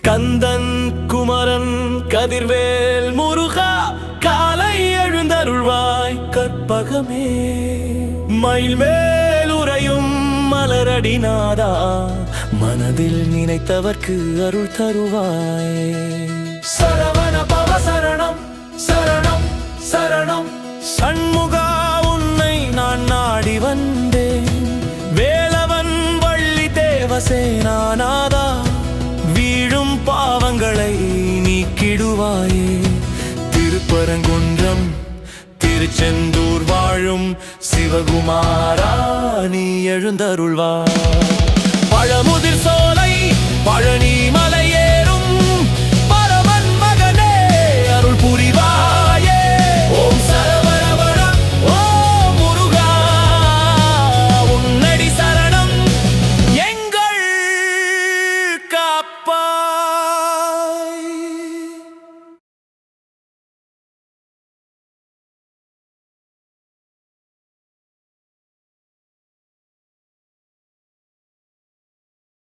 கந்தன் குமரன் கதிர்வேல் முருகா காலை எழுந்தருள்வாய் கற்பகமே மயில் மேல் உறையும் மலரடிநாதா மனதில் நினைத்தவர்க்கு அருள் தருவாய் சரவண பவ சரணம் சரணம் சரணம் சண்முகா உன்னை நான் நாடி வந்தேன் வேலவன் வள்ளி தேவசேனாநாதா வீழும் பாவங்களை நீக்கிடுவாயே திருப்பரங்குன்றம் திருச்செந்தூர் வாழும் சிவகுமாரா நீ எழுந்தருள்வாய் பழமுதிர் சோலை பழனி மலையே